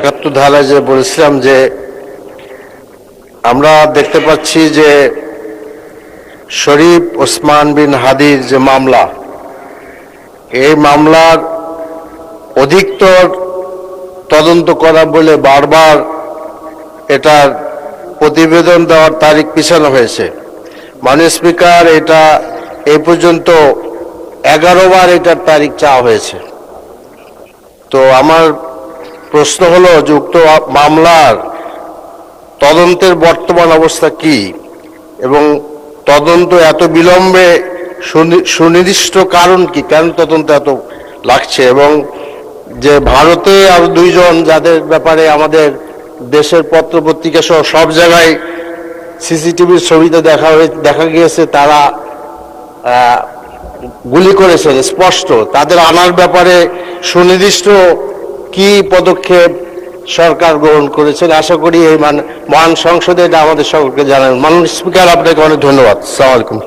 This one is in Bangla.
71 ধারায় যে বলেছিলাম যে আমরা দেখতে পাচ্ছি যে শরীফ ওসমান বিন হাদির যে মামলা, এই মামলার অধিকতর তদন্ত করা বলে বারবার এটার প্রতিবেদন দেওয়ার তারিখ পিছানো হয়েছে। মাননীয় স্পিকার, এটা এই পর্যন্ত 11 বার এটার তারিখ চাওয়া হয়েছে। তো আমার প্রশ্ন হলো যে উক্ত মামলার তদন্তের বর্তমান অবস্থা কি এবং তদন্ত এত বিলম্বে সুনির্দিষ্ট কারণ কি, কেন তদন্ত এত লাগছে, এবং যে ভারতে আরো 2 জন যাদের ব্যাপারে আমাদের দেশের পত্রপত্রিকা সহ সব জায়গায় সিসিটিভির ছবিতে দেখা গিয়েছে তারা গুলি করেছেন স্পষ্ট, তাদের আনার ব্যাপারে সুনির্দিষ্ট কি পদক্ষেপ সরকার গ্রহণ করেছেন আশা করি এই মহান সংসদে এটা আমাদের সকলকে জানাবেন। মাননীয় স্পিকার, আপনাকে অনেক ধন্যবাদ। আসসালামু আলাইকুম।